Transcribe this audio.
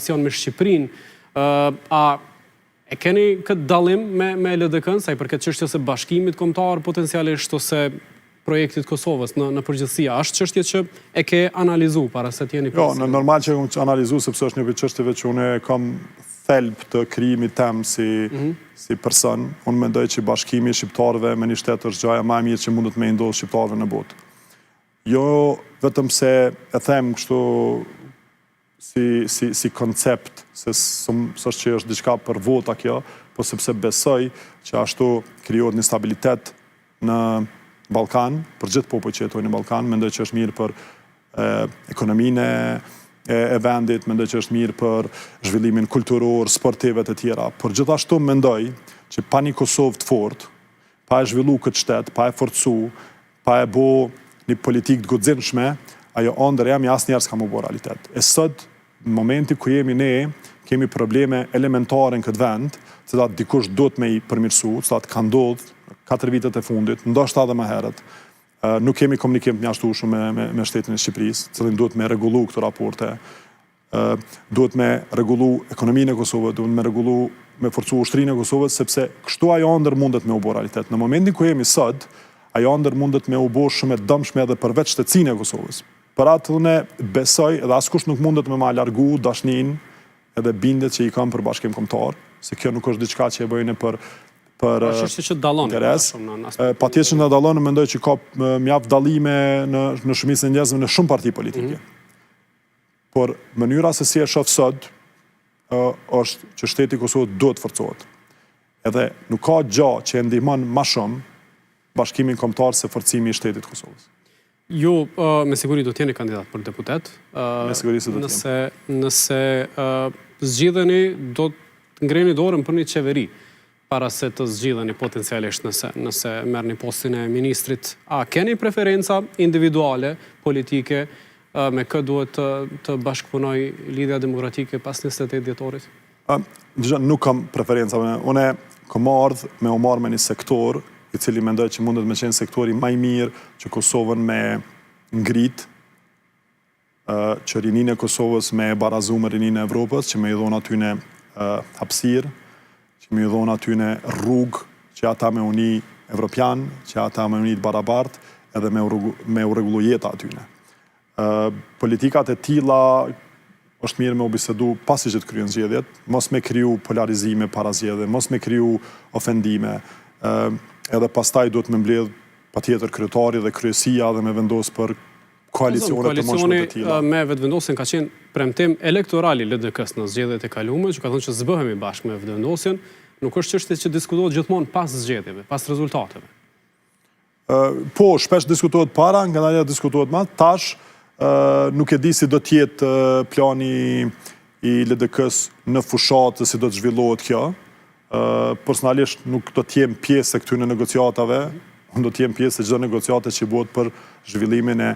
integracion me Shqipërinë. A e keni këtë dallim me LDK-n, sa i përket çështjes së bashkimit kombëtar potencialisht ose projektit Kosovës në përgjithësi? A është çështje që e ke analizu para se t'jeni Jo, në normal që e analizu, sepse është një për çështjeve që unë kam thelb të krijimit tem si person. Unë mendoj që bashkimi i shqiptarëve me një shtet është gjaja më e mirë që mundet me ndodhë shqiptarëve në botë. Jo vetëm se e them kështu si koncept, se s'është që është diçka për vota kjo, po sepse besoj që ashtu krijohet një stabilitet në Ballkan, për gjithë popujt që jetojnë në Ballkan. Mendoj që është mirë për ekonominë e vendit, mendoj që është mirë për zhvillimin kulturor, sportive të tjera. Por gjithashtu mendoj që pa një Kosovë të fortë, pa e zhvillu këtë shtet, pa e forcu, pa e bo një politikë të guximshme, ajo ëndër jam asnjëherë s'ka më bo realitet. E sot, në momenti ku jemi ne, kemi probleme elementare në këtë vend, që ta dikush duhet me i përmirësu, që ta ka ndodhur 4 vitet e fundit, ndoshta edhe më herët. Nuk kemi komunikim të mjaftueshëm me shtetin e Shqipërisë, cilin duhet me rregullu këto raporte, duhet me rregullu ekonominë e Kosovës, duhet me rregullu, me forcu ushtrinë e Kosovës, sepse kështu ajo ëndër mundet me u bë realitet. Në momentin ku jemi sot, ajo ëndër mundet me u bë shumë e dëmshme edhe për vetë shtetësinë e Kosovës. Për atë unë besoj edhe askush nuk mundet me ma largu dashnin edhe bindet që i kam për bashkim kombëtar, se kjo nuk është diçka që e bëjnë për interes. Patjetër që na dallon, mendoj që ka mjaft dallime në shumicën e njerëzve në shumë parti politike. Por mënyra se si e shoh sot është që shteti i Kosovës duhet forcohet. Edhe nuk ka gjë që e ndihmon më shumë bashkimin kombëtar se forcimi i shtetit të Kosovës. Ju me siguri do t'jeni kandidat për deputet. Me siguri se do t'jem. Nëse zgjidheni, do të ngreni dorën për një qeveri para se të zgjidheni potencialisht nëse merrni postin e ministrit. A keni preferenca individuale, politike, me kë duhet të bashkëpunoj Lidhja Demokratike pas 28 dhjetorit? Nuk kam preferenca. Unë kam ardhur me u marrë me një sektor i cili mendoj që mundet me qenë sektori më i mirë që Kosovën me ngrit, që rininë e Kosovës me barazu me rininë e Evropës, që me i dhonë atyne hapësirë, që me i dhonë atyne rrugë, që ata me uni evropian, që ata me uni të barabartë, edhe me u rregullu jeta atyne. Politikat e tilla është mirë me u bisedu pasi që të kryen zgjedhjet, mos me kriju polarizime para zgjedhjeve, mos me kriju ofendime, edhe pastaj duhet me mbledh patjetër kryetari dhe kryesia dhe me vendos për koalicione të mëshme të tilla. Koalicioni me vetëvendosjen ka qenë premtim elektoral i LDK-s në zgjedhjet e kaluara, që ka thënë që zbëhemi bashkë me vetëvendosjen, nuk është çështje që diskutohet gjithmonë pas zgjedhjeve, pas rezultateve. Po, shpesh diskutohet para, ngadalë diskutohet më tash, nuk e di si do të jetë plani i LDK-s në fushatë, si do të zhvillohet kjo. Personalisht nuk do t'jem pjesë e këtyre negociatave, unë do t'jem pjesë e çdo negociate që bëhet për zhvillimin e